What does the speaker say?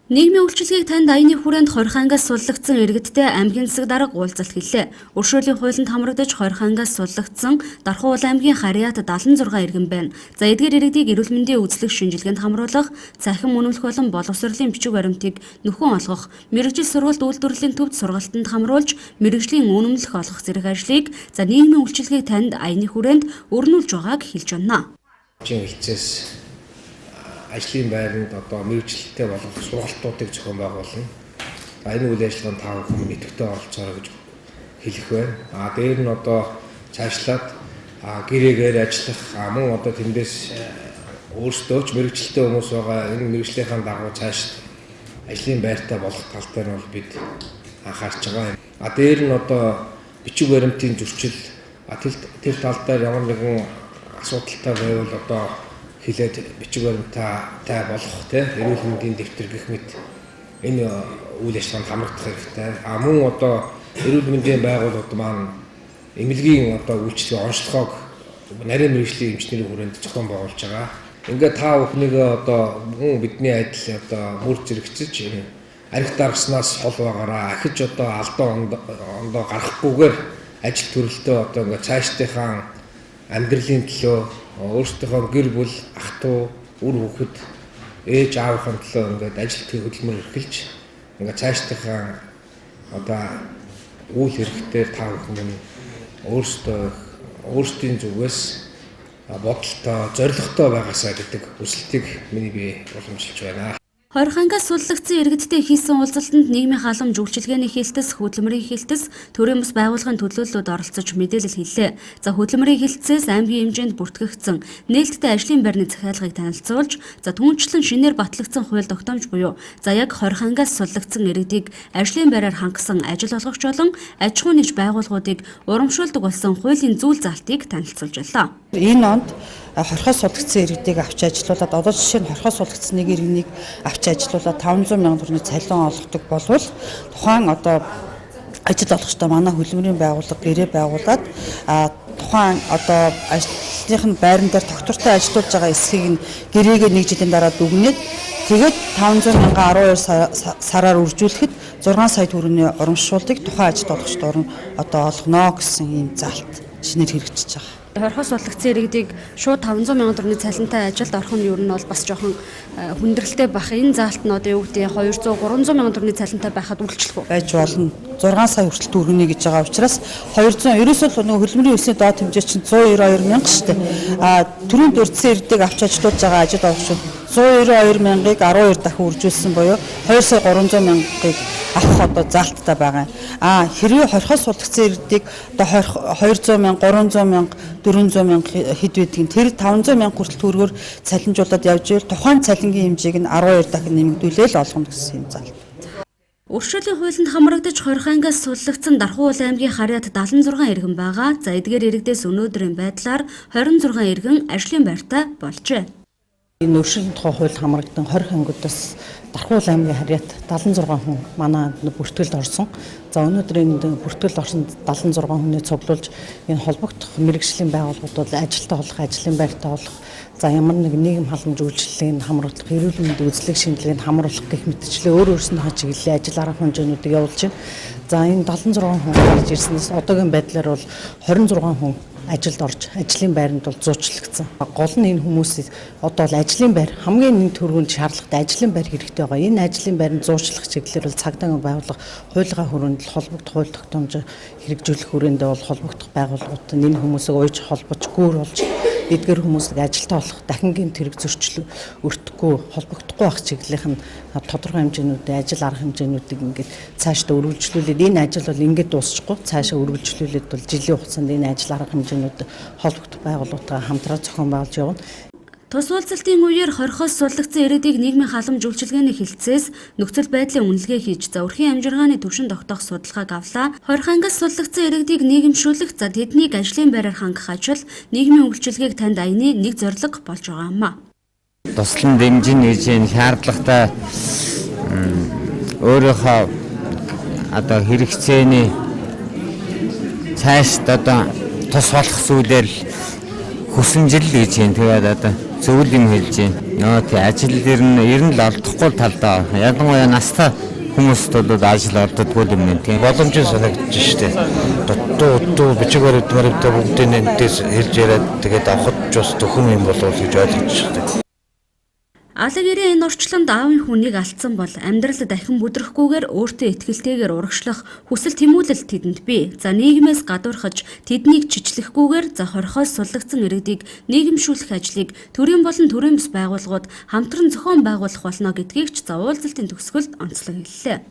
Нийгмийн үйлчилгээг танд аяны хүрээнд хорихангаас суллагдсан иргэдтэй аймгийн засаг дарга уулзалт хэллээ. Өршөөлийн хуулинд хамрагдаж хорихангаас суллагдсан Дархан уул аймгийн Харьяат 76 иргэн байна. За эдгээр иргэдийг эрүүл мэндийн үзлэг шинжилгээнд хамруулах, цахим үнэмлэх болон боловсролын бичиг баримтыг нөхөн олгох, мэргэжил сургалт үйлдвэрлэлийн төвд сургалтанд хамруулж мэргэжлийн үнэмлэх олгох зэрэг ажлыг нийгмийн үйлчилгээг танд аяны хүрээнд өрнүүлж байгааг хэлж байна. Ажлын байранд мэргэжилттэй болох сургалтуудыг зохион байгуулна. Энэ үйл ажиллагаанд тав хүн идэвхтэй оролцоорой гэж хэлэх байна. Дээр нь цаашлаад гэрээгээр ажиллах мөн тэндээс өөрсдөө ч мэргэжилттэй хүмүүс байгаа. Энэ мэргэжлийнхаа дагуу цааш ажлын байртай болох тал дээр бол бид анхаарч байгаа. Дээр нь бичиг баримтын зөрчил тэр тал дээр ямар нэгэн асуудалтай байвал хилээд бичиг баримттай болох эрүүл мэндийн дэвтэр гэх мэт энэ үйл ажиллагаанд хамрагдах хэрэгтэй. Мөн эрүүл мэндийн байгууллагууд маань эмнэлгийн үйлчлэгээ онцлогоог нарийн мэргэжлийн эмчнэрийн хүрээнд зохион байгуулж байгаа. Ингээд та бүхнийг мөн бидний адил мөр зэрэгцэж арх даргаснаас хол байгаараа ахиж алдаа ондоо гарахгүйгээр ажил төрөлтөө ингээд цаашдынхаа амьдралын төлөө өөрсдийнхөө гэр бүл, ах トゥ, үр хүүхэд, ээж аавынхаа төлөө ингээд ажилтны хөдөлмөр эрхэлж ингээд цаашдынхаа үйл хэрэгтээр та бүхэн өөрсдийн зүгээс бодолтой, зоригтой байгаасаа гэдэг хүсэлтийг миний бие уламжилж байна. Хорихангаас суллагдсан иргэдтэй хийсэн уулзалтанд нийгмийн халамж үйлчилгээний хэлтэс, хөдөлмөрийн хэлтэс, төрийн бас байгууллагын төлөөллүүд оролцож мэдээлэл хэллээ. Хөдөлмөрийн хэлтсээс аймгийн хэмжээнд бүртгэгдсэн нээлттэй ажлын байрны захиалгыг танилцуулж, түүнчлэн шинээр батлагдсан хууль тогтоомж буюу яг хорихангаас суллагдсан иргэдийг ажлын байраар хангасан ажил олгогч болон аж ахуй нэгж байгууллагуудыг урамшуулдаг болсон хуулийн зүйл залтыг танилцуулж байлаа. Энэ онд хорхоос суллагдсан иргэдийг авч ажилуулад жишээ нь хорхоос суллагдсан нэг иргэнийг авч ажилуулад 500 мянган төгрөгийн цалин олгодог болвол тухайн ажил олгогчтой манай хөдөлмөрийн байгууллага гэрээ байгуулад тухайн ажлынхын байран дээр тогтвортой ажиллаж байгаа эсхийг нь гэрээгээ 1 жилийн дараа дүгнээд тэгээд 500 мянга 12 сараар үржүүлэхэд 6 сая төгрөгийн урамшууллыг тухайн ажил олгогчд олгоно гэсэн ийм залт шинээр хэрэгжиж байгаа. Хорхоос суллагдсан иргэдийг шууд 500 мянган төгрөгийн цалинтай ажилд орох нь ер нь бол бас жоохон хүндрэлтэй бах. Энэ заалт нь юу гэдэг 200 300 мянган төгрөгийн цалинтай байхад үйлчлэх үү? Байж болно. 6 сая хүртэл төгрөгнө гэж байгаа учраас 200 ерөөсөө нөгөө хөдөлмөрийн өсний доод хэмжээ чинь 192 мянга шүү дээ. Төрийн дурдсан иргэдийг авч ажилуулж байгаа ажил олгогчид 192 мянгаыг 12 дахин үржүүлсэн буюу 2 сая 300 мянгаыг авах заалттай байгаа. Хэрвээ хорхоос суллагдсан иргэдийг 200 мянга 300 мянга 400 мянга хэд байдгийг тэр 500 мянга хүртэл төгрөгөөр цалинжуулаад явж ивэл тухайн цалингийн хэмжээг нь 12 дахин нэмэгдүүлээл олгоно гэсэн юм заалт. Өршөөлийн хуулинд хамрагдаж хорихангаас суллагдсан Дархан уул аймгийн Харьяат 76 иргэн байгаа. Эдгээр иргэдээс өнөөдрийн байдлаар 26 иргэн ажлын байртай болжээ. Энэ өршөөлийн тухай хууль хамрагдсан 20 ангиудаас Дархан уул аймгийн Харьяат 76 хүн манай бүртгэлд орсон. Өнөөдөр энэ бүртгэлд орсон 76 хүнээ цуглуулж энэ холбогдох мэргэжлийн байгууллагууд ажилтаа олох, ажлын байртаа олох, ямар нэг нийгэм халамж үйлчлэлийн хамруулах, эрүүл мэндийн үзлэг шинжилгээнд хамруулах гэх мэтчлээ өөр өөрсөнийхөө чиглэлийн ажил арга хэмжээнүүдийг явуулж байна. Энэ 76 хүн гарч ирснээс одоогийн байдлаар бол 26 хүн ажилд орж ажлын байранд зуучлагдсан. Гол нь энэ хүмүүсээс ажлын байр хамгийн нэг төрөнд шаардлагатай ажлын байр хэрэгтэй байгаа. Энэ ажлын байранд зуучлах чиглэлээр бол цагдаагийн байгууллага хуулийнхаа хүрээнд холбогдох хууль тогтоомж хэрэгжүүлэх хүрээндээ бол холбогдох байгууллагууд энэ хүмүүсийг уйж холбож гүүр болж эдгээр хүмүүсийг ажилтаа олох дахин гэмт хэрэг зөрчил өртөхгүй холбогдохгүй байх чиглэлийн тодорхой хэмжээнүүдийн ажил арга хэмжээнүүдийг ингээд цаашдаа үргэлжлүүлээд энэ ажил бол ингээд дуусчихгүй цаашаа үргэлжлүүлээд бол жилийн хугацаанд энэ ажил арга хэмжээнүүд холбогдох байгууллагуудаа хамтран зохион байгуулж явна. Тус уулзалтын үеэр хорхоос суллагдсан иргэдийг нийгмийн халамж үйлчилгээний хэлтсээс нөхцөл байдлын үнэлгээ хийж өрхийн амжиргааны түвшин тогтоох судалгааг авлаа. Хорихангаас суллагдсан иргэдийг нийгэмшүүлэх, тэднийг ажлын байраар хангах ажил нийгмийн үйлчилгээг танд аяны нэг зорилго болж байгаа юм. Туслан дэмжин нэгжийн шаардлагатай өөрийнхөө хэрэгцээний цааш тус болох зүйлээр л хүсэмжил гэж юм. Тэгээд одоо зөвл юм хэлж байна. Тий ажил дээр нь ер нь л олдохгүй талдаа. Ялангуяа настай хүмүүст бол ажил олддоггүй юм байна. Тийм боломжтой санагдаж штэ. Дутуу бичгээр өдмөрөвдөө бүгдийн энэс хэлж яриад тэгээд авахд ч бас төхөн юм болов гэж ойлгож штэ. Алаг ирээ энэ орчлонд аавын хүнийг алдсан бол амьдралд дахин бүдрэхгүйгээр өөртөө итгэлтэйгээр урагшлах хүсэл тэмүүлэл тэдэнд бий. За нийгмээс гадуурхаж тэднийг чичлэхгүйгээр за хорхоос суллагдсан иргэдийг нийгэмшүүлэх ажлыг төрийн болон төрийн бус байгууллагууд хамтран зохион байгуулах болно гэдгийг ч за уулзалтын төгсгөлд онцлог хэллээ.